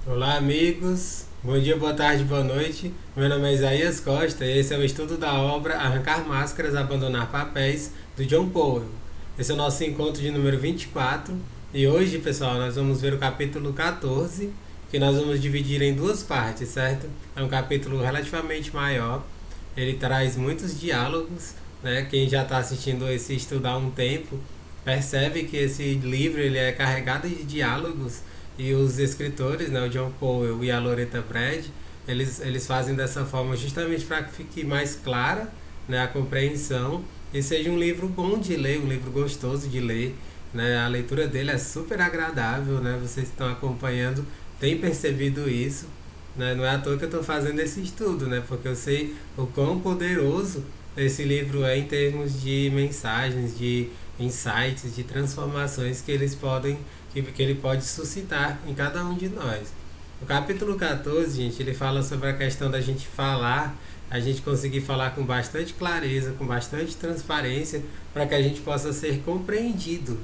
Olá, amigos. Bom dia, boa tarde, boa noite. Meu nome é Isaías Costa e esse é o estudo da obra Arrancar Máscaras, Abandonar Papéis, do John Powell. Esse é o nosso encontro de número 24 e hoje, pessoal, nós vamos ver o capítulo 14, que nós vamos dividir em duas partes, certo? É um capítulo relativamente maior, ele traz muitos diálogos, né? Quem já está assistindo esse estudo há um tempo percebe que esse livro ele é carregado de diálogos e os escritores, né, o John Powell e a Loretta Brad, eles fazem dessa forma justamente para que fique mais clara, né, a compreensão e seja um livro bom de ler, um livro gostoso de ler. Né, a leitura dele é super agradável, né, vocês que estão acompanhando têm percebido isso. Né, não é à toa que eu estou fazendo esse estudo, né, porque eu sei o quão poderoso esse livro é em termos de mensagens, de insights, de transformações que ele pode suscitar em cada um de nós. O capítulo 14, gente, ele fala sobre a questão da gente falar, a gente conseguir falar com bastante clareza, com bastante transparência, para que a gente possa ser compreendido.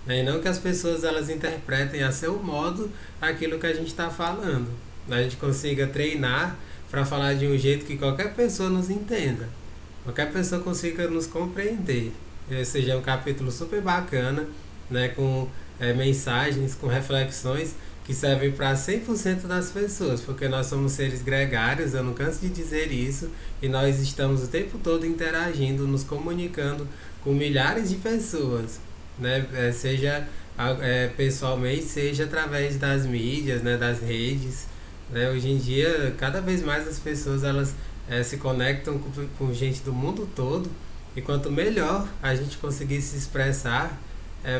Né? E não que as pessoas elas interpretem a seu modo aquilo que a gente está falando. A gente consiga treinar para falar de um jeito que qualquer pessoa nos entenda, qualquer pessoa consiga nos compreender. Ou seja, é um capítulo super bacana, né, com mensagens, com reflexões que servem para 100% das pessoas, porque nós somos seres gregários, eu não canso de dizer isso, e nós estamos o tempo todo interagindo, nos comunicando com milhares de pessoas, né, seja pessoalmente, seja através das mídias, né, das redes. Né, hoje em dia, cada vez mais as pessoas elas se conectam com gente do mundo todo, e quanto melhor a gente conseguir se expressar,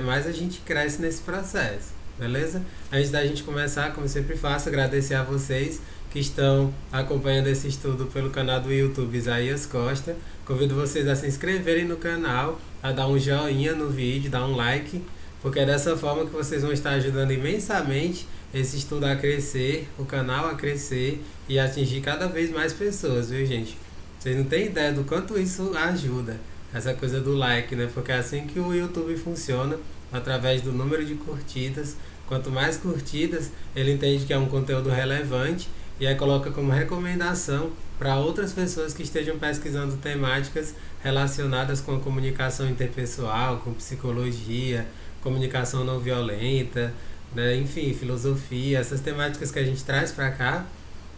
mais a gente cresce nesse processo, beleza? Antes da gente começar, como sempre faço, agradecer a vocês que estão acompanhando esse estudo pelo canal do YouTube Isaías Costa. Convido vocês a se inscreverem no canal, a dar um joinha no vídeo, dar um like, porque é dessa forma que vocês vão estar ajudando imensamente esse estudo a crescer, o canal a crescer e atingir cada vez mais pessoas, viu, gente? Vocês não têm ideia do quanto isso ajuda, essa coisa do like, né? Porque é assim que o YouTube funciona, através do número de curtidas. Quanto mais curtidas, ele entende que é um conteúdo relevante e aí coloca como recomendação para outras pessoas que estejam pesquisando temáticas relacionadas com a comunicação interpessoal, com psicologia, comunicação não violenta, né? Enfim, filosofia, essas temáticas que a gente traz para cá.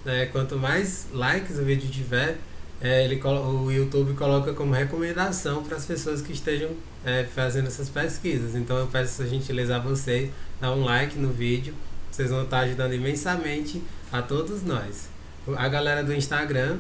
Né? Quanto mais likes o vídeo tiver, o YouTube coloca como recomendação para as pessoas que estejam fazendo essas pesquisas. Então eu peço essa gentileza a vocês, dar um like no vídeo, vocês vão estar ajudando imensamente a todos nós. A galera do Instagram,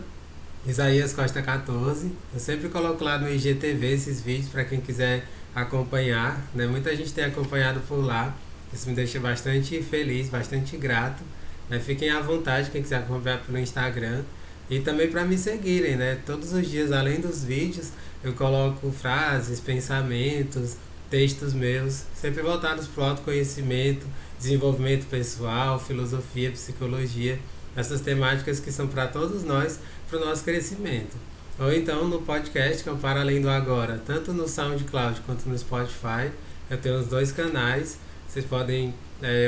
Isaías Costa 14, eu sempre coloco lá no IGTV esses vídeos para quem quiser acompanhar. Né? Muita gente tem acompanhado por lá, isso me deixa bastante feliz, bastante grato. Né? Fiquem à vontade quem quiser acompanhar pelo Instagram. E também para me seguirem, né? Todos os dias, além dos vídeos, eu coloco frases, pensamentos, textos meus, sempre voltados para o autoconhecimento, desenvolvimento pessoal, filosofia, psicologia, essas temáticas que são para todos nós, para o nosso crescimento. Ou então no podcast, que é o Para Além do Agora, tanto no SoundCloud quanto no Spotify, eu tenho os dois canais, vocês podem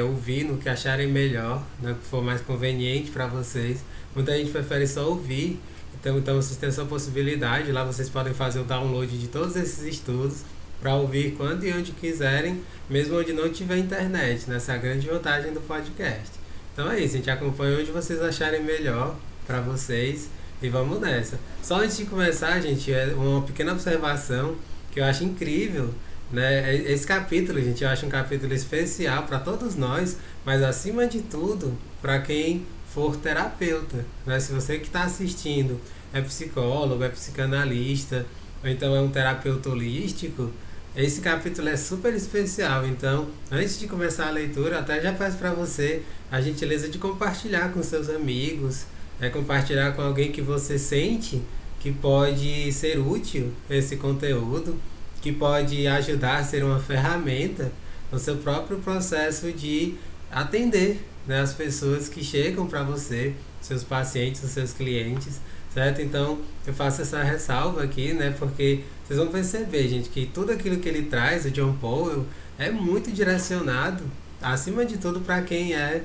ouvir no que acharem melhor, no que for mais conveniente para vocês. Muita gente prefere só ouvir, então vocês têm essa possibilidade. Lá vocês podem fazer o download de todos esses estudos para ouvir quando e onde quiserem, mesmo onde não tiver internet. Né? Essa é a grande vantagem do podcast. Então é isso, a gente acompanha onde vocês acharem melhor para vocês e vamos nessa. Só antes de começar, gente, uma pequena observação que eu acho incrível. Né? Esse capítulo, gente, eu acho um capítulo especial para todos nós, mas acima de tudo, para quem for terapeuta. Né? Se você que está assistindo é psicólogo, é psicanalista, ou então é um terapeuta holístico, esse capítulo é super especial. Então, antes de começar a leitura, até já peço para você a gentileza de compartilhar com seus amigos, compartilhar com alguém que você sente que pode ser útil esse conteúdo, que pode ajudar a ser uma ferramenta no seu próprio processo de atender, né, as pessoas que chegam para você, seus pacientes, os seus clientes, certo? Então eu faço essa ressalva aqui, né, porque vocês vão perceber, gente, que tudo aquilo que ele traz, o John Powell, é muito direcionado, acima de tudo, para quem é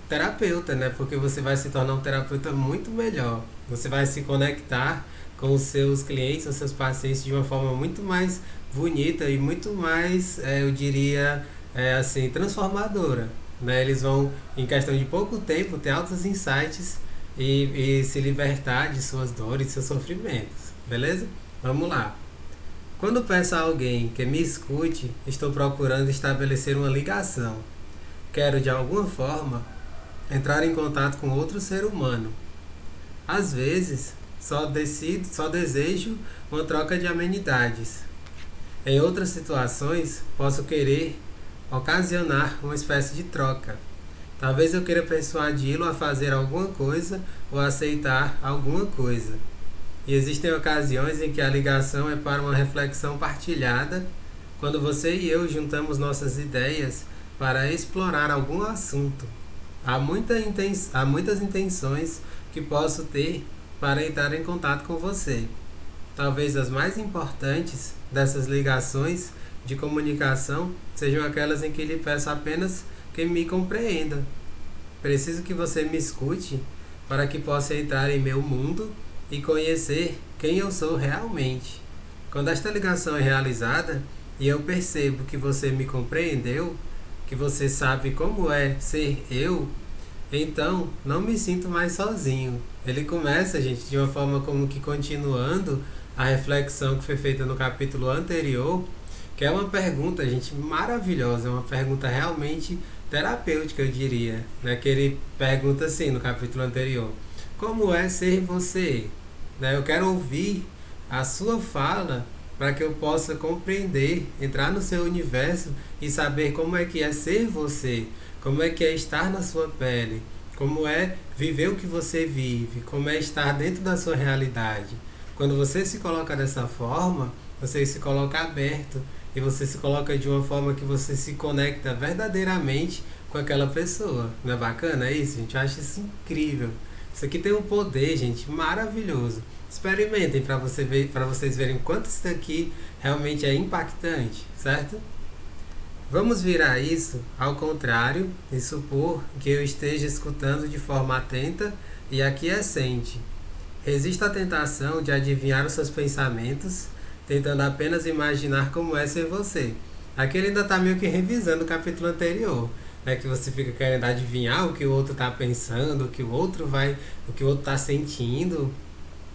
terapeuta, né? Porque você vai se tornar um terapeuta muito melhor. Você vai se conectar com os seus clientes, os seus pacientes de uma forma muito mais bonita e muito mais, eu diria, assim, transformadora. Né? Eles vão, em questão de pouco tempo, ter altos insights e se libertar de suas dores, de seus sofrimentos. Beleza? Vamos lá. Quando peço a alguém que me escute, estou procurando estabelecer uma ligação. Quero, de alguma forma, entrar em contato com outro ser humano. Às vezes, só desejo uma troca de amenidades. Em outras situações, posso querer ocasionar uma espécie de troca. Talvez eu queira persuadi-lo a fazer alguma coisa ou a aceitar alguma coisa. E existem ocasiões em que a ligação é para uma reflexão partilhada, quando você e eu juntamos nossas ideias para explorar algum assunto. Há muitas intenções que posso ter para entrar em contato com você. Talvez as mais importantes dessas ligações de comunicação sejam aquelas em que lhe peço apenas que me compreenda. Preciso que você me escute para que possa entrar em meu mundo e conhecer quem eu sou realmente. Quando esta ligação é realizada e eu percebo que você me compreendeu, que você sabe como é ser eu, então não me sinto mais sozinho. Ele começa, gente, de uma forma como que continuando a reflexão que foi feita no capítulo anterior, que é uma pergunta, gente, maravilhosa, uma pergunta realmente terapêutica, eu diria, né? Que ele pergunta assim no capítulo anterior: como é ser você? Né? Eu quero ouvir a sua fala para que eu possa compreender, entrar no seu universo e saber como é que é ser você, como é que é estar na sua pele, como é viver o que você vive, como é estar dentro da sua realidade. Quando você se coloca dessa forma, você se coloca aberto e você se coloca de uma forma que você se conecta verdadeiramente com aquela pessoa. Não é bacana isso, gente? Eu acho isso incrível. Isso aqui tem um poder, gente, maravilhoso. Experimentem para vocês verem quanto isso aqui realmente é impactante, certo? Vamos virar isso ao contrário e supor que eu esteja escutando de forma atenta e aquiescente. Resista à tentação de adivinhar os seus pensamentos, tentando apenas imaginar como é ser você. Aqui ele ainda está meio que revisando o capítulo anterior, né, que você fica querendo adivinhar o que o outro está pensando, o que o outro está sentindo.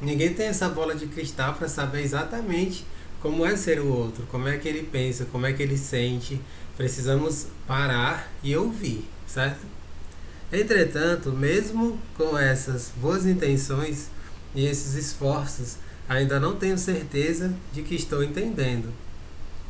Ninguém tem essa bola de cristal para saber exatamente como é ser o outro, como é que ele pensa, como é que ele sente. Precisamos parar e ouvir, certo? Entretanto, mesmo com essas boas intenções e esses esforços, ainda não tenho certeza de que estou entendendo.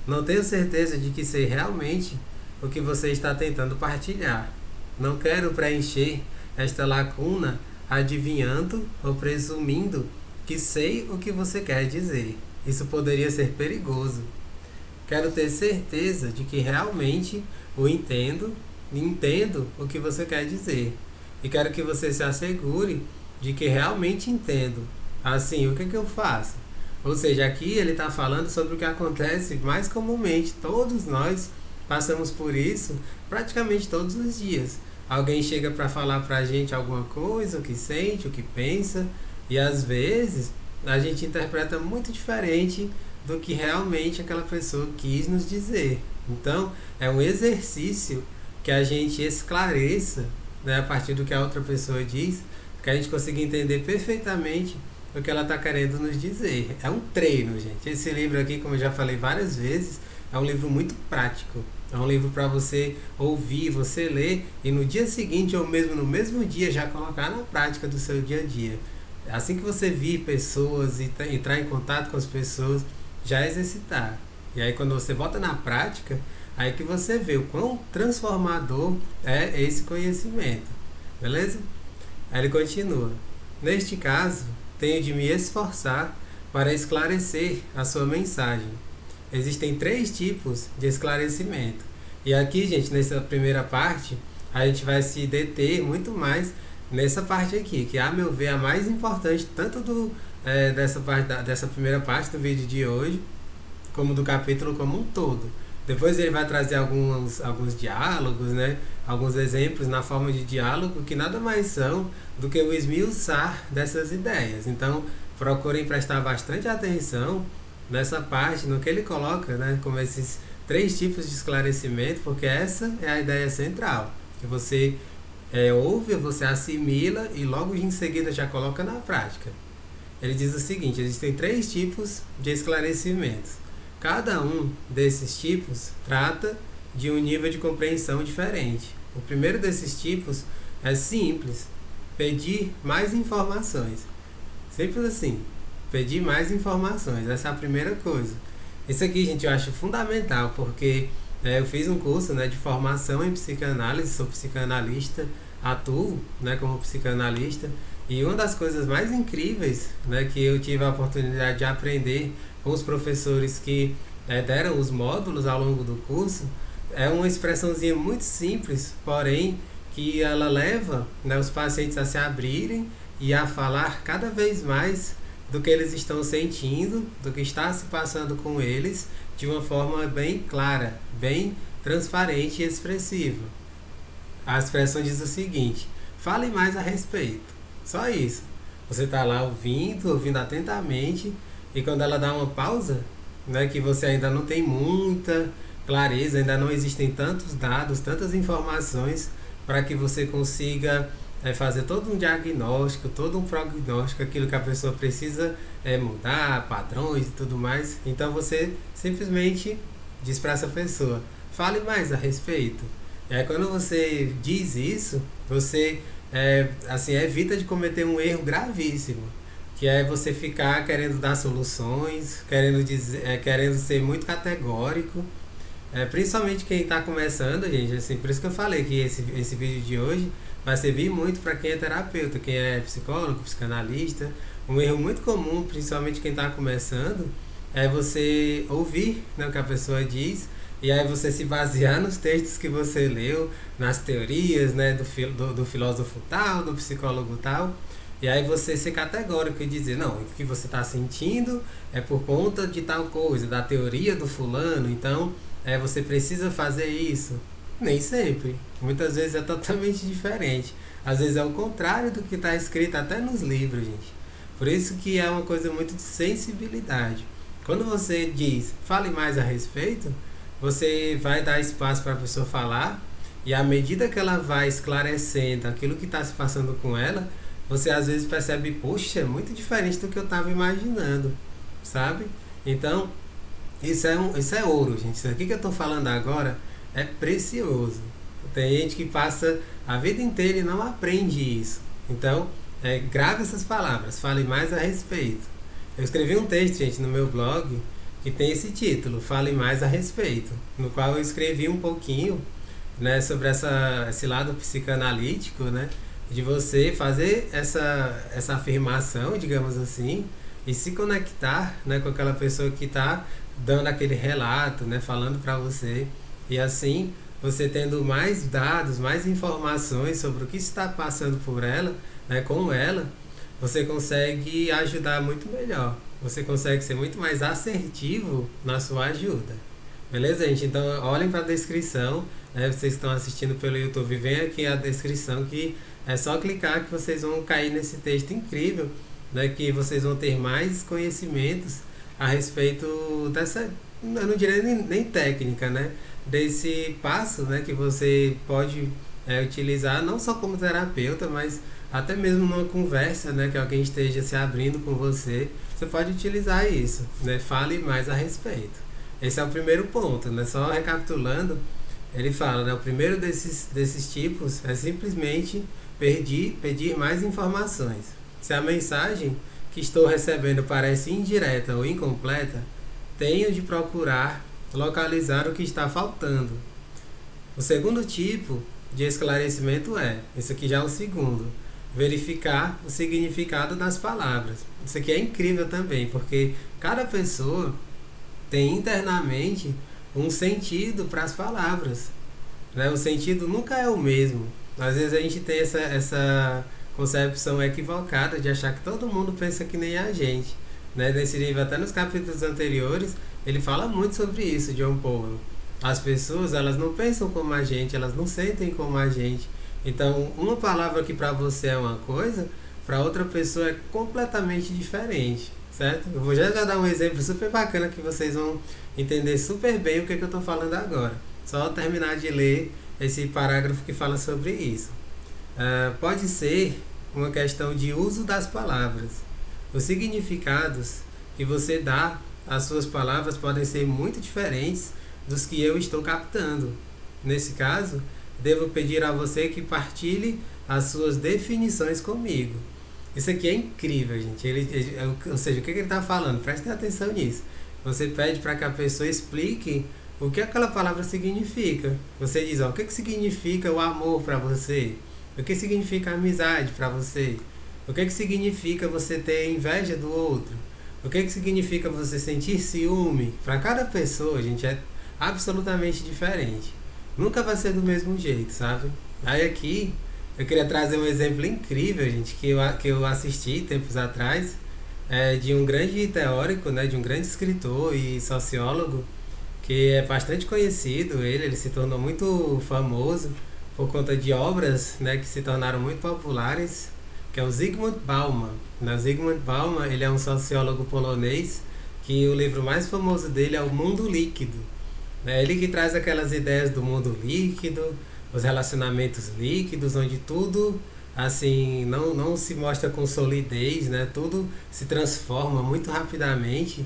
Não tenho certeza de que sei realmente o que você está tentando partilhar. Não quero preencher esta lacuna adivinhando ou presumindo que sei o que você quer dizer. Isso poderia ser perigoso. Quero ter certeza de que realmente o entendo o que você quer dizer. E quero que você se assegure de que realmente entendo. Assim, o que eu faço? Ou seja, aqui ele está falando sobre o que acontece mais comumente. Todos nós passamos por isso praticamente todos os dias. Alguém chega para falar para a gente alguma coisa, o que sente, o que pensa, e às vezes a gente interpreta muito diferente do que realmente aquela pessoa quis nos dizer. Então, é um exercício que a gente esclareça, né, a partir do que a outra pessoa diz, que a gente consiga entender perfeitamente o que ela está querendo nos dizer. É um treino, gente. Esse livro aqui, como eu já falei várias vezes, é um livro muito prático. É um livro para você ouvir, você ler e no dia seguinte ou mesmo no mesmo dia já colocar na prática do seu dia a dia. Assim que você vir pessoas e entrar em contato com as pessoas, já exercitar. E aí quando você bota na prática, aí que você vê o quão transformador é esse conhecimento. Beleza? Aí ele continua: neste caso, tenho de me esforçar para esclarecer a sua mensagem. Existem 3 tipos de esclarecimento. E aqui, gente, nessa primeira parte, a gente vai se deter muito mais nessa parte aqui, que a meu ver é a mais importante, tanto dessa primeira parte do vídeo de hoje, como do capítulo como um todo. Depois ele vai trazer alguns diálogos, né, alguns exemplos na forma de diálogo que nada mais são do que o esmiuçar dessas ideias. Então, procurem prestar bastante atenção nessa parte, no que ele coloca, né, como esses 3 tipos de esclarecimento, porque essa é a ideia central, que você ouve, você assimila e logo em seguida já coloca na prática. Ele diz o seguinte: existem 3 tipos de esclarecimentos. Cada um desses tipos trata de um nível de compreensão diferente. O primeiro desses tipos é simples, pedir mais informações. Simples assim, pedir mais informações, essa é a primeira coisa. Isso aqui, gente, eu acho fundamental, porque eu fiz um curso, né, de formação em psicanálise, sou psicanalista, atuo, né, como psicanalista, e uma das coisas mais incríveis, né, que eu tive a oportunidade de aprender com os professores que deram os módulos ao longo do curso, é uma expressãozinha muito simples, porém que ela leva, né, os pacientes a se abrirem e a falar cada vez mais do que eles estão sentindo, do que está se passando com eles, de uma forma bem clara, bem transparente e expressiva. A expressão diz o seguinte: fale mais a respeito. Só isso. Você está lá ouvindo atentamente, e quando ela dá uma pausa, né, que você ainda não tem muita clareza, ainda não existem tantos dados, tantas informações para que você consiga fazer todo um diagnóstico, todo um prognóstico, aquilo que a pessoa precisa mudar, padrões e tudo mais. Então você simplesmente diz para essa pessoa: fale mais a respeito. Quando você diz isso, você assim, evita de cometer um erro gravíssimo, que é você ficar querendo dar soluções, querendo ser muito categórico. Principalmente quem está começando, gente, assim, por isso que eu falei que esse vídeo de hoje vai servir muito para quem é terapeuta, quem é psicólogo, psicanalista. Um erro muito comum, principalmente quem está começando, é você ouvir, né, o que a pessoa diz, e aí você se basear nos textos que você leu, nas teorias, né, do filósofo tal, do psicólogo tal, e aí você ser categórico e dizer: não, o que você está sentindo é por conta de tal coisa, da teoria do fulano, então você precisa fazer isso. Nem sempre. Muitas vezes é totalmente diferente. Às vezes é o contrário do que está escrito até nos livros, gente. Por isso que é uma coisa muito de sensibilidade. Quando você diz: fale mais a respeito, você vai dar espaço para a pessoa falar, e à medida que ela vai esclarecendo aquilo que está se passando com ela, você às vezes percebe: poxa, é muito diferente do que eu estava imaginando, sabe? Então, isso é ouro, gente. Isso aqui que eu estou falando agora é precioso. Tem gente que passa a vida inteira e não aprende isso. Então, grave essas palavras, fale mais a respeito. Eu escrevi um texto, gente, no meu blog, que tem esse título: Fale Mais a Respeito, no qual eu escrevi um pouquinho, né, sobre esse lado psicanalítico, né, de você fazer essa afirmação, digamos assim, e se conectar, né, com aquela pessoa que está dando aquele relato, né, falando para você, e assim você tendo mais dados, mais informações sobre o que está passando por ela, né, com ela, você consegue ajudar muito melhor. Você consegue ser muito mais assertivo na sua ajuda. Beleza, gente? Então, olhem para a descrição, né? Vocês estão assistindo pelo YouTube, vem aqui a descrição, que é só clicar que vocês vão cair nesse texto incrível, né? Que vocês vão ter mais conhecimentos a respeito dessa, eu não diria nem técnica, né? Desse passo, né? Que você pode utilizar não só como terapeuta, mas até mesmo numa conversa, né, que alguém esteja se abrindo com você, você pode utilizar isso, né? Fale mais a respeito. Esse é o primeiro ponto, né? Só recapitulando, ele fala, né, o primeiro desses tipos é simplesmente pedir mais informações. Se a mensagem que estou recebendo parece indireta ou incompleta, tenho de procurar localizar o que está faltando. O segundo tipo de esclarecimento esse aqui já é o segundo: verificar o significado das palavras. Isso aqui é incrível também, porque cada pessoa tem internamente um sentido para as palavras, né? O sentido nunca é o mesmo. Às vezes a gente tem essa concepção equivocada de achar que todo mundo pensa que nem a gente, né? Nesse livro, até nos capítulos anteriores, ele fala muito sobre isso, John Powell. as pessoas, elas não pensam como a gente, elas não sentem como a gente. Então, uma palavra que para você é uma coisa, para outra pessoa é completamente diferente, certo? Eu vou já dar um exemplo super bacana que vocês vão entender super bem o que eu estou falando agora. Só terminar de ler esse parágrafo que fala sobre isso. Pode ser uma questão de uso das palavras. Os significados que você dá às suas palavras podem ser muito diferentes dos que eu estou captando. Nesse caso, devo pedir a você que partilhe as suas definições comigo. Isso aqui é incrível, gente. Ou seja, o que ele está falando? Prestem atenção nisso. Você pede para que a pessoa explique o que aquela palavra significa. Você diz, o que significa o amor para você? O que significa amizade para você? O que significa você ter inveja do outro? O que significa você sentir ciúme? Para cada pessoa, gente, é absolutamente diferente. Nunca vai ser do mesmo jeito, sabe? Aí aqui, eu queria trazer um exemplo incrível, gente, que eu assisti tempos atrás, de um grande teórico, né, de um grande escritor e sociólogo, que é bastante conhecido. Ele se tornou muito famoso por conta de obras, né, que se tornaram muito populares, que é o Zygmunt Bauman. O Zygmunt Bauman, ele é um sociólogo polonês, que o livro mais famoso dele é O Mundo Líquido. É ele que traz aquelas ideias do mundo líquido, os relacionamentos líquidos, onde tudo assim não se mostra com solidez, né? Tudo se transforma muito rapidamente.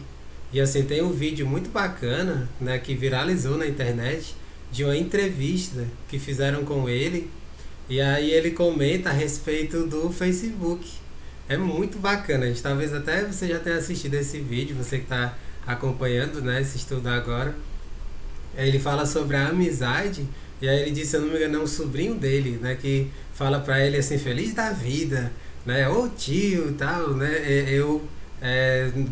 E assim, tem um vídeo muito bacana, né, que viralizou na internet, de uma entrevista que fizeram com ele. E aí ele comenta a respeito do Facebook. É muito bacana, gente. Talvez até você já tenha assistido esse vídeo, você que está acompanhando, né, esse estudo agora. Ele fala sobre a amizade. E aí ele disse, se eu não me engano, é um sobrinho dele, né, que fala pra ele assim, feliz da vida, né, ô tio e tal, né,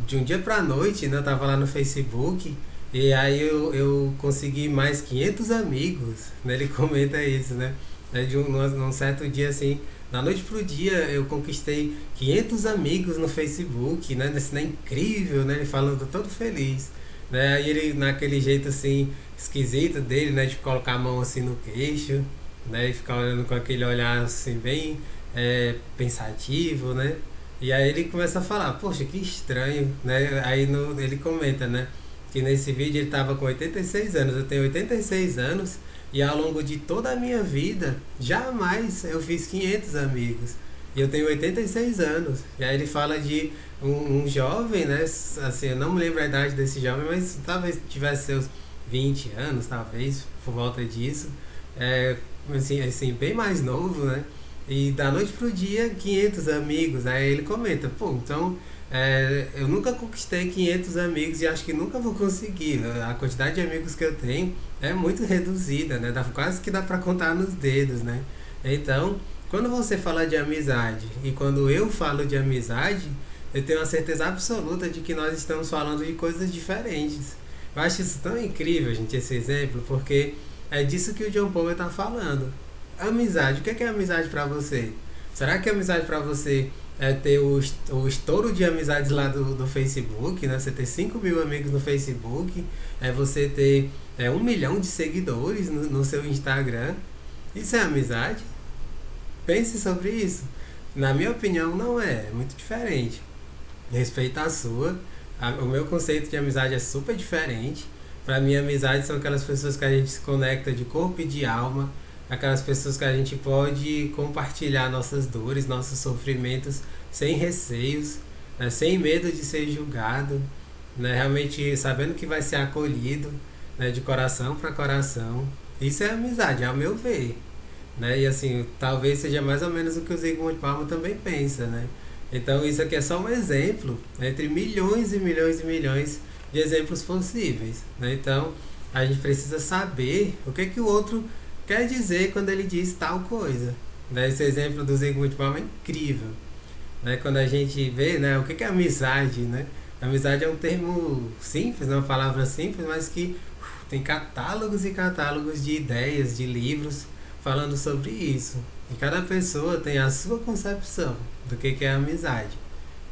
de um dia pra noite, né, eu tava lá no Facebook, e aí eu consegui mais 500 amigos, né, ele comenta isso, né, num certo dia assim, da noite pro dia eu conquistei 500 amigos no Facebook, né, isso é incrível, né, ele falando todo feliz. Né? Aí ele, naquele jeito assim esquisito dele, né, de colocar a mão assim no queixo, né, e ficar olhando com aquele olhar assim bem pensativo, né? E aí ele começa a falar, poxa, que estranho, né? Aí ele comenta, né, que nesse vídeo ele estava com 86 anos, eu tenho 86 anos e ao longo de toda a minha vida jamais eu fiz 500 amigos. E eu tenho 86 anos. E aí ele fala de um jovem, né? Assim, eu não me lembro a idade desse jovem, mas talvez tivesse seus 20 anos, talvez, por volta disso. Assim, bem mais novo, né? E da noite pro dia, 500 amigos. Aí ele comenta, pô, então eu nunca conquistei 500 amigos e acho que nunca vou conseguir. A quantidade de amigos que eu tenho é muito reduzida, né? Quase que dá pra contar nos dedos, né? Então, quando você fala de amizade e quando eu falo de amizade, eu tenho a certeza absoluta de que nós estamos falando de coisas diferentes. Eu acho isso tão incrível, gente, esse exemplo, porque é disso que o John Paul está falando. Amizade, o que é amizade para você? Será que amizade para você é ter o estouro de amizades lá do Facebook, né? Você ter 5 mil amigos no Facebook, você ter 1 milhão de seguidores no seu Instagram? Isso é amizade? Pense sobre isso. Na minha opinião, não é muito diferente. Respeito a sua. O meu conceito de amizade é super diferente. Para mim, amizade são aquelas pessoas que a gente se conecta de corpo e de alma, aquelas pessoas que a gente pode compartilhar nossas dores, nossos sofrimentos sem receios, né, sem medo de ser julgado, né, realmente sabendo que vai ser acolhido, né, de coração para coração. Isso é amizade, ao meu ver. Né? E assim, talvez seja mais ou menos o que o Zygmunt Bauman também pensa, né? Então isso aqui é só um exemplo, né, entre milhões e milhões e milhões de exemplos possíveis, né? Então a gente precisa saber o que o outro quer dizer quando ele diz tal coisa, né? Esse exemplo do Zygmunt Bauman é incrível, né? Quando a gente vê, né, o que é amizade, né? Amizade é um termo simples, uma palavra simples, mas que tem catálogos e catálogos de ideias, de livros falando sobre isso. E cada pessoa tem a sua concepção do que é amizade.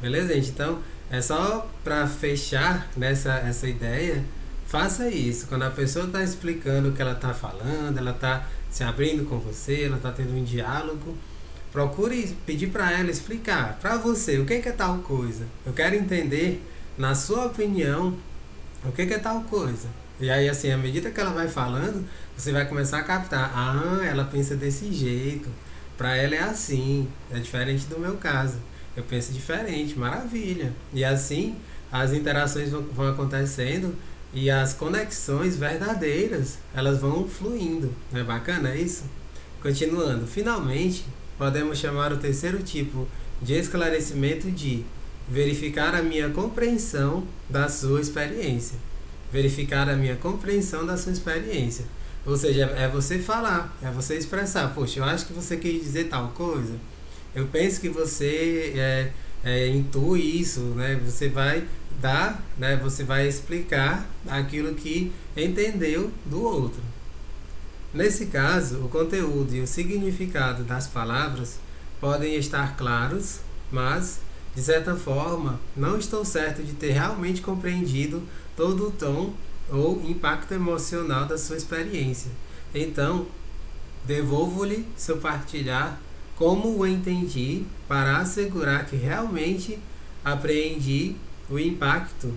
Beleza, gente? Então, é só para fechar nessa essa ideia, Faça isso. Quando a pessoa está explicando o que ela está falando, ela está se abrindo com você, ela está tendo um diálogo, procure pedir para ela explicar para você o que é tal coisa. Eu quero entender, na sua opinião, o que é tal coisa. E aí, assim, à medida que ela vai falando, você vai começar a captar. Ah, ela pensa desse jeito. Para ela é assim. É diferente do meu caso. Eu penso diferente. Maravilha. E assim, as interações vão acontecendo e as conexões verdadeiras, elas vão fluindo. Não é bacana isso? Continuando. Finalmente, podemos chamar o terceiro tipo de esclarecimento de verificar a minha compreensão da sua experiência. Verificar a minha compreensão da sua experiência. Ou seja, é você falar, é você expressar. Poxa, eu acho que você quis dizer tal coisa. Eu penso que você intui isso, né? Você vai dar, né? Você vai explicar aquilo que entendeu do outro. Nesse caso, o conteúdo e o significado das palavras podem estar claros, mas, de certa forma, não estou certo de ter realmente compreendido todo o tom ou impacto emocional da sua experiência. Então, devolvo-lhe seu partilhar como o entendi para assegurar que realmente apreendi o impacto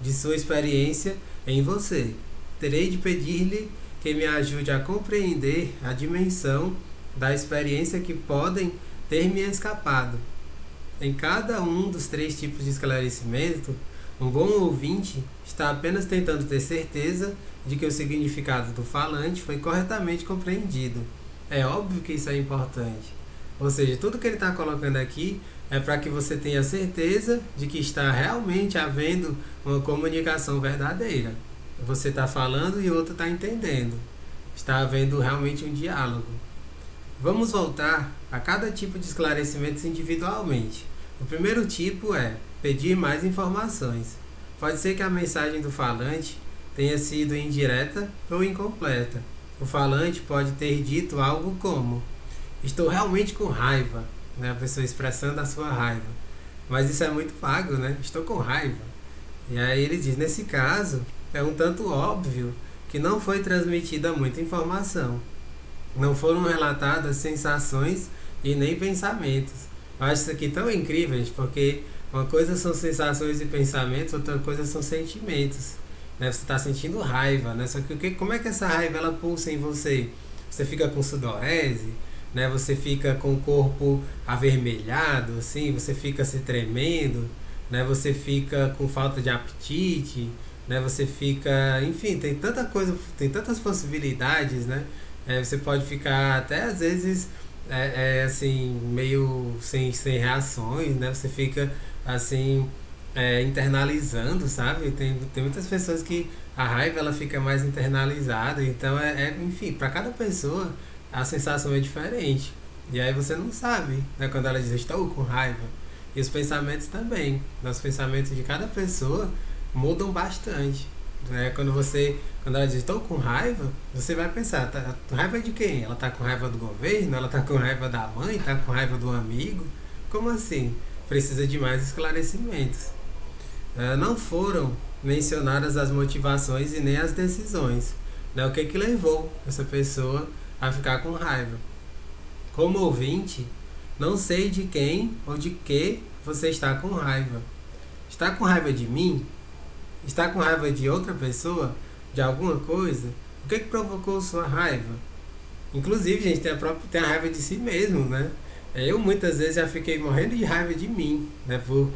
de sua experiência em você. Terei de pedir-lhe que me ajude a compreender a dimensão da experiência que podem ter me escapado. Em cada um dos três tipos de esclarecimento, um bom ouvinte está apenas tentando ter certeza de que o significado do falante foi corretamente compreendido. É óbvio que isso é importante. Ou seja, tudo que ele está colocando aqui é para que você tenha certeza de que está realmente havendo uma comunicação verdadeira. Você está falando e o outro está entendendo. Está havendo realmente um diálogo. Vamos voltar a cada tipo de esclarecimentos individualmente. O primeiro tipo é pedir mais informações. Pode ser que a mensagem do falante tenha sido indireta ou incompleta. O falante pode ter dito algo como: estou realmente com raiva, né? A pessoa expressando a sua raiva. Mas isso é muito vago, né? Estou com raiva. E aí ele diz, nesse caso, é um tanto óbvio que não foi transmitida muita informação. Não foram relatadas sensações e nem pensamentos. Eu acho isso aqui tão incrível, porque uma coisa são sensações e pensamentos, outra coisa são sentimentos. Né? Você está sentindo raiva, né? Só que como é que essa raiva ela pulsa em você? Você fica com sudorese, né? Você fica com o corpo avermelhado, assim, você fica se tremendo, né? Você fica com falta de apetite, né? Você fica, enfim, tem tanta coisa, tem tantas possibilidades, né? Você pode ficar até às vezes assim, meio sem reações, né? Você fica assim internalizando, sabe? Tem muitas pessoas que a raiva ela fica mais internalizada, então enfim, para cada pessoa a sensação é diferente. E aí você não sabe, né? Quando ela diz estou com raiva. E os pensamentos também. Os pensamentos de cada pessoa mudam bastante. Quando ela diz estou com raiva, você vai pensar, tá, raiva de quem? Ela está com raiva do governo? Ela está com raiva da mãe? Está com raiva do amigo? Como assim? Precisa de mais esclarecimentos. Não foram mencionadas as motivações e nem as decisões. Né? O que levou essa pessoa a ficar com raiva? Como ouvinte, não sei de quem ou de que você está com raiva. Está com raiva de mim? Está com raiva de outra pessoa? De alguma coisa? O que provocou sua raiva? Inclusive, gente, tem a raiva de si mesmo, né? Eu muitas vezes já fiquei morrendo de raiva de mim, né? Por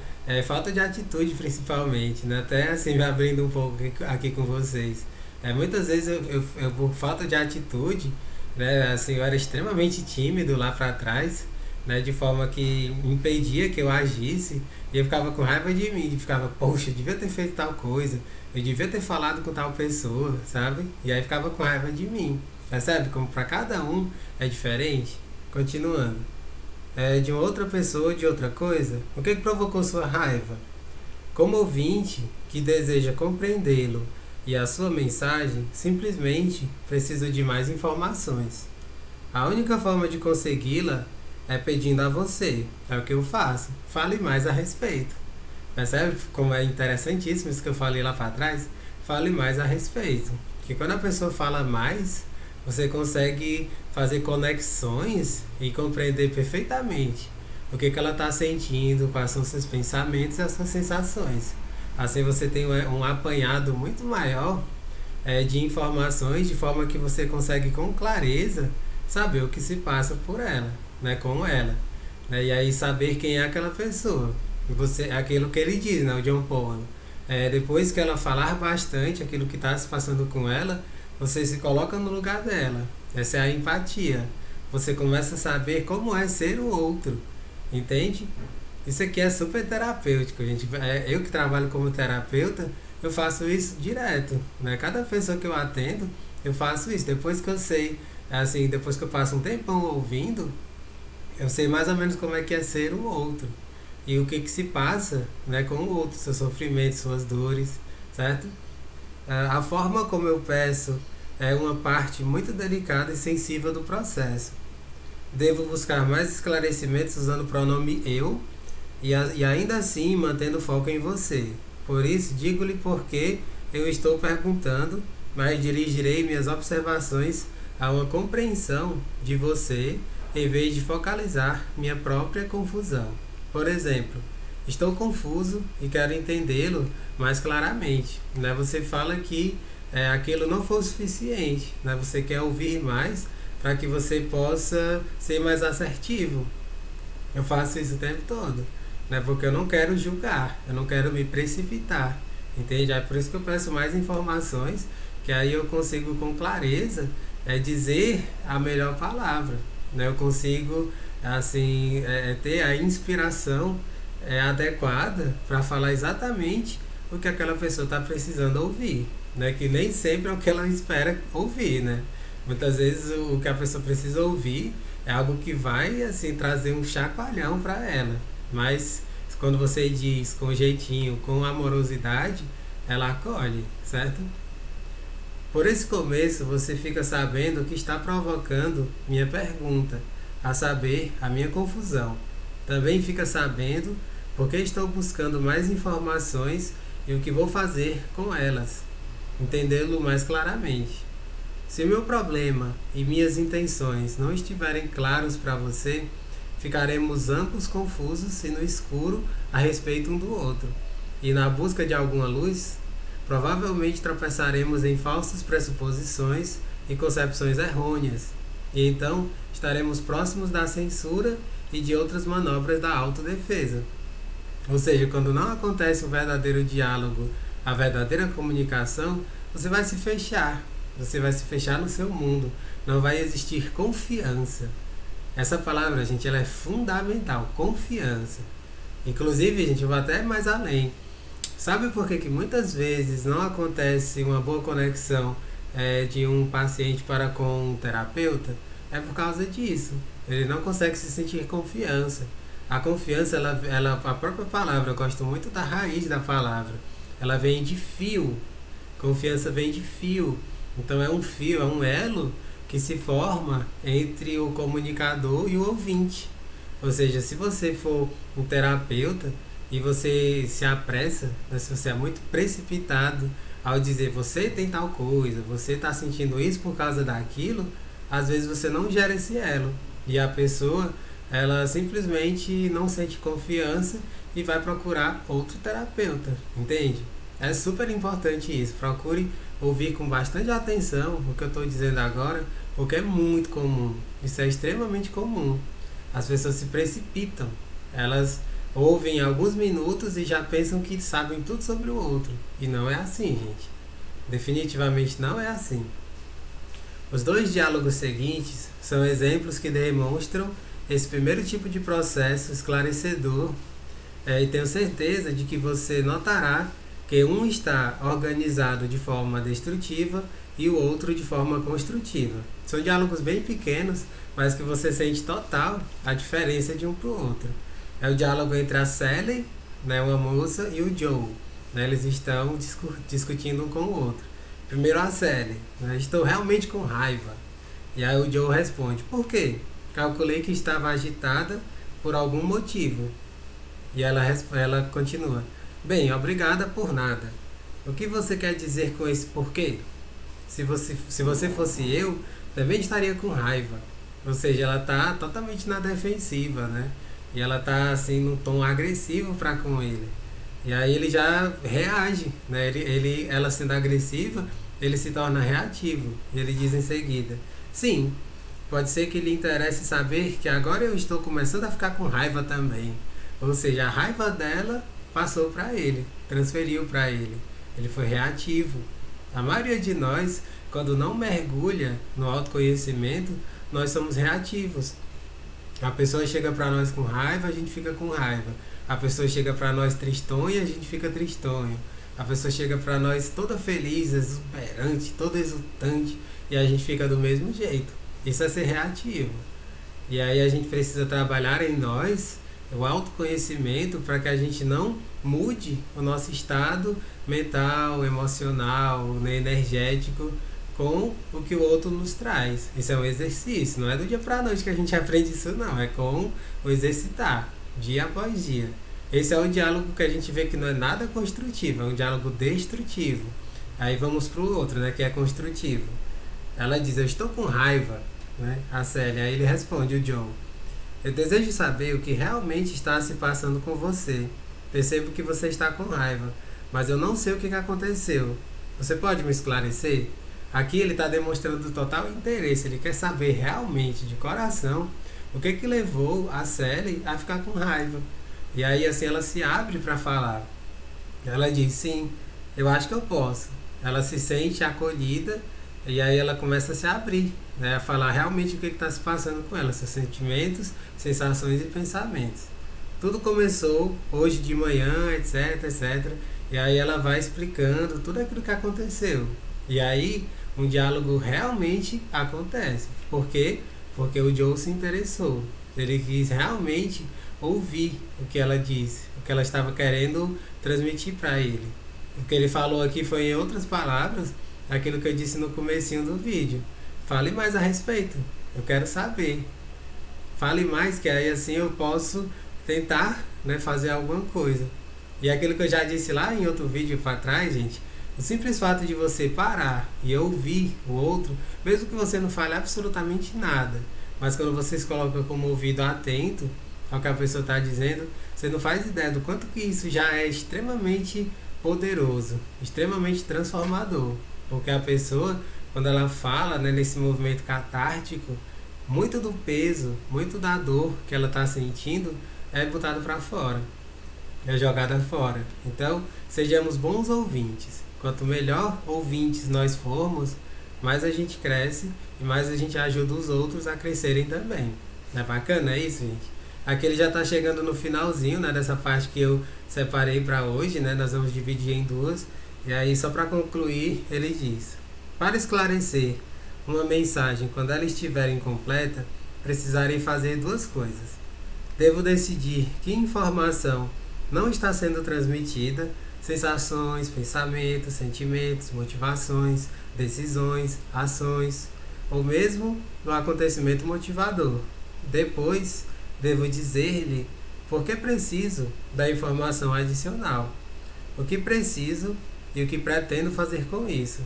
falta de atitude, principalmente, né? Até assim, me abrindo um pouco aqui com vocês. Muitas vezes eu por falta de atitude, né? Assim, eu era extremamente tímido lá para trás, né, de forma que impedia que eu agisse, e eu ficava com raiva de mim, ficava, poxa, eu devia ter feito tal coisa, eu devia ter falado com tal pessoa, sabe? E aí ficava com raiva de mim. Percebe como para cada um é diferente? Continuando. De uma outra pessoa, de outra coisa, o que provocou sua raiva? Como ouvinte que deseja compreendê-lo e a sua mensagem, simplesmente preciso de mais informações. A única forma de consegui-la é pedindo a você. É o que eu faço. Fale mais a respeito. Percebe como é interessantíssimo isso que eu falei lá para trás? fale mais a respeito. Porque quando a pessoa fala mais, você consegue fazer conexões e compreender perfeitamente o que ela está sentindo, quais são seus pensamentos e as suas sensações. Assim você tem um apanhado muito maior de informações, de forma que você consegue com clareza saber o que se passa por ela, né, com ela. Né, e aí saber quem é aquela pessoa. Você, aquilo que ele diz, né, o John Paul. Depois que ela falar bastante aquilo que está se passando com ela, você se coloca no lugar dela. Essa é a empatia. Você começa a saber como é ser o outro. Entende? Isso aqui é super terapêutico, gente. Eu que trabalho como terapeuta, eu faço isso direto. Né? Cada pessoa que eu atendo, eu faço isso. Depois que eu sei, assim, depois que eu passo um tempão ouvindo, eu sei mais ou menos como é que é ser o outro. E o que que se passa, né, com o outro, seus sofrimentos, suas dores, certo? A forma como eu peço é uma parte muito delicada e sensível do processo. Devo buscar mais esclarecimentos usando o pronome eu e ainda assim mantendo o foco em você. Por isso, digo-lhe porque eu estou perguntando, mas dirigirei minhas observações a uma compreensão de você em vez de focalizar minha própria confusão. Por exemplo, estou confuso e quero entendê-lo mais claramente. Né? Você fala que aquilo não foi o suficiente, né? Você quer ouvir mais para que você possa ser mais assertivo. Eu faço isso o tempo todo, né? Porque eu não quero julgar, eu não quero me precipitar, entende? É por isso que eu peço mais informações, que aí eu consigo com clareza dizer a melhor palavra, né? Eu consigo assim ter a inspiração adequada para falar exatamente o que aquela pessoa está precisando ouvir, né? Que nem sempre é o que ela espera ouvir, né? Muitas vezes o que a pessoa precisa ouvir é algo que vai assim trazer um chacoalhão para ela, mas quando você diz com jeitinho, com amorosidade, ela acolhe, certo? Por esse começo você fica sabendo o que está provocando minha pergunta, a saber, a minha confusão. Também fica sabendo porque estou buscando mais informações e o que vou fazer com elas, entendê-lo mais claramente. Se o meu problema e minhas intenções não estiverem claros para você, ficaremos ambos confusos e no escuro a respeito um do outro. E na busca de alguma luz, provavelmente tropeçaremos em falsas pressuposições e concepções errôneas. E então estaremos próximos da censura e de outras manobras da autodefesa. Ou seja, quando não acontece o verdadeiro diálogo, a verdadeira comunicação, você vai se fechar. Você vai se fechar no seu mundo. Não vai existir confiança. Essa palavra, gente, ela é fundamental. Confiança. Inclusive, gente, eu vou até mais além. Sabe por que muitas vezes não acontece uma boa conexão de um paciente para com um terapeuta? É por causa disso. Ele não consegue se sentir confiança. A confiança, a própria palavra, eu gosto muito da raiz da palavra. Ela vem de fio. Confiança vem de fio. Então é um fio, é um elo que se forma entre o comunicador e o ouvinte. Ou seja, se você for um terapeuta e você se apressa, se você é muito precipitado ao dizer você tem tal coisa, você está sentindo isso por causa daquilo, às vezes você não gera esse elo. E a pessoa, ela simplesmente não sente confiança e vai procurar outro terapeuta, entende? É super importante isso. Procure ouvir com bastante atenção o que eu estou dizendo agora, porque é muito comum. Isso é extremamente comum. As pessoas se precipitam. Elas ouvem alguns minutos e já pensam que sabem tudo sobre o outro. E não é assim, gente. Definitivamente não é assim. Os dois diálogos seguintes são exemplos que demonstram esse primeiro tipo de processo esclarecedor. E tenho certeza de que você notará que um está organizado de forma destrutiva e o outro de forma construtiva. São diálogos bem pequenos, mas que você sente total a diferença de um para o outro. É o diálogo entre a Sally, né, uma moça, e o Joe. Né, eles estão discutindo um com o outro. Primeiro a Sally, né, estou realmente com raiva. E aí o Joe responde, por quê? Calculei que estava agitada por algum motivo. E ela continua, bem, obrigada por nada. O que você quer dizer com esse porquê? Se você fosse eu, também estaria com raiva. Ou seja, ela está totalmente na defensiva, né? E ela está assim num tom agressivo para com ele. E aí ele já reage, né? Ela sendo agressiva, ele se torna reativo. E ele diz em seguida: sim, pode ser que lhe interesse saber que agora eu estou começando a ficar com raiva também. Ou seja, a raiva dela passou para ele, transferiu para ele. Ele foi reativo. A maioria de nós, quando não mergulha no autoconhecimento, nós somos reativos. A pessoa chega para nós com raiva, a gente fica com raiva. A pessoa chega para nós tristonha, a gente fica tristonho. A pessoa chega para nós toda feliz, exuberante, toda exultante, e a gente fica do mesmo jeito. Isso é ser reativo. E aí a gente precisa trabalhar em nós o autoconhecimento para que a gente não mude o nosso estado mental, emocional, né, energético com o que o outro nos traz. Isso é um exercício, não é do dia para a noite que a gente aprende isso não, é com o exercitar, dia após dia. Esse é o diálogo que a gente vê que não é nada construtivo, é um diálogo destrutivo. Aí vamos para o outro, né, que é construtivo. Ela diz: eu estou com raiva, né, a Célia. Aí ele responde, o John: eu desejo saber o que realmente está se passando com você. Percebo que você está com raiva, mas eu não sei o que aconteceu. Você pode me esclarecer? Aqui ele está demonstrando total interesse. Ele quer saber realmente, de coração, o que levou a Sally a ficar com raiva. E aí assim ela se abre para falar. Ela diz: sim, eu acho que eu posso. Ela se sente acolhida e aí ela começa a se abrir, né, a falar realmente o que está se passando com ela, seus sentimentos, sensações e pensamentos. Tudo começou hoje de manhã, etc, etc. E aí ela vai explicando tudo aquilo que aconteceu. E aí um diálogo realmente acontece. Por quê? Porque o Joe se interessou. Ele quis realmente ouvir o que ela disse, o que ela estava querendo transmitir para ele. O que ele falou aqui foi, em outras palavras, aquilo que eu disse no comecinho do vídeo. Fale mais a respeito. Eu quero saber. Fale mais, que aí assim eu posso tentar, né, fazer alguma coisa. E aquilo que eu já disse lá em outro vídeo para trás, gente, o simples fato de você parar e ouvir o outro, mesmo que você não fale absolutamente nada, mas quando você se coloca como ouvido atento ao que a pessoa está dizendo, você não faz ideia do quanto que isso já é extremamente poderoso, extremamente transformador. Porque a pessoa, quando ela fala, né, nesse movimento catártico, muito do peso, muito da dor que ela está sentindo é botado para fora, é jogada fora. Então, sejamos bons ouvintes. Quanto melhor ouvintes nós formos, mais a gente cresce e mais a gente ajuda os outros a crescerem também. Não é bacana isso, gente? Aqui ele já está chegando no finalzinho, né, dessa parte que eu separei para hoje, né? Nós vamos dividir em duas. E aí, só para concluir, ele diz: para esclarecer uma mensagem quando ela estiver incompleta, precisarei fazer duas coisas. Devo decidir que informação não está sendo transmitida, sensações, pensamentos, sentimentos, motivações, decisões, ações, ou mesmo no acontecimento motivador. Depois, devo dizer-lhe por que preciso da informação adicional, o que preciso e o que pretendo fazer com isso.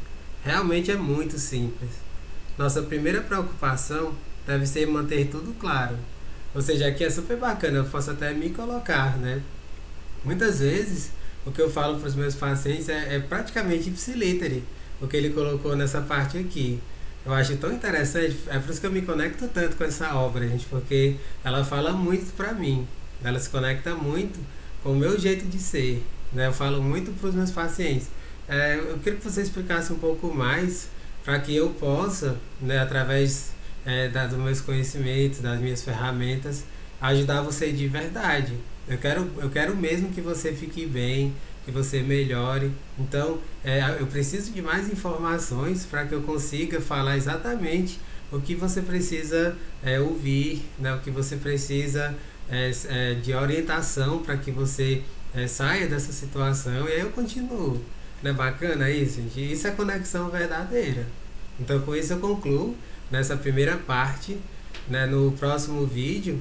Realmente é muito simples. Nossa primeira preocupação deve ser manter tudo claro. Ou seja, aqui é super bacana, eu posso até me colocar, né? Muitas vezes, o que eu falo para os meus pacientes é praticamente ipsilítere, o que ele colocou nessa parte aqui. Eu acho tão interessante, é por isso que eu me conecto tanto com essa obra, gente, porque ela fala muito para mim, ela se conecta muito com o meu jeito de ser, né? Eu falo muito para os meus pacientes. Eu queria que você explicasse um pouco mais para que eu possa, né, através dos meus conhecimentos, das minhas ferramentas, ajudar você de verdade. Eu quero mesmo que você fique bem, que você melhore. Então, eu preciso de mais informações para que eu consiga falar exatamente o que você precisa ouvir, né, o que você precisa de orientação para que você saia dessa situação. E aí eu continuo. Não é bacana isso, gente? Isso é conexão verdadeira. Então, com isso eu concluo nessa primeira parte, né? No próximo vídeo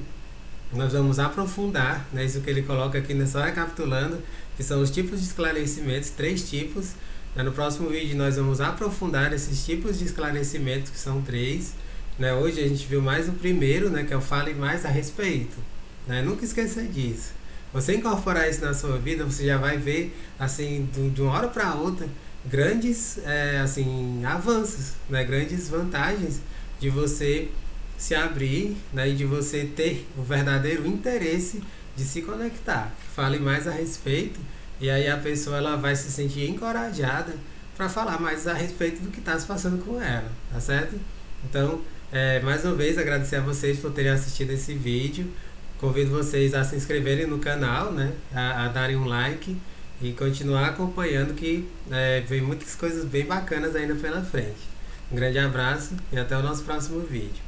nós vamos aprofundar, né, isso que ele coloca aqui, né, só recapitulando, que são os tipos de esclarecimentos, 3 tipos, No próximo vídeo nós vamos aprofundar esses tipos de esclarecimentos, que são 3. Hoje a gente viu mais o primeiro, que é o fale mais a respeito. Nunca esqueça disso. Você incorporar isso na sua vida, você já vai ver, assim, de uma hora para outra, grandes avanços, grandes vantagens de você se abrir, e de você ter o verdadeiro interesse de se conectar. Fale mais a respeito, e aí a pessoa ela vai se sentir encorajada para falar mais a respeito do que está se passando com ela, tá certo? Então, mais uma vez, agradecer a vocês por terem assistido esse vídeo. Convido vocês a se inscreverem no canal, a darem um like e continuar acompanhando, que vem muitas coisas bem bacanas ainda pela frente. Um grande abraço e até o nosso próximo vídeo.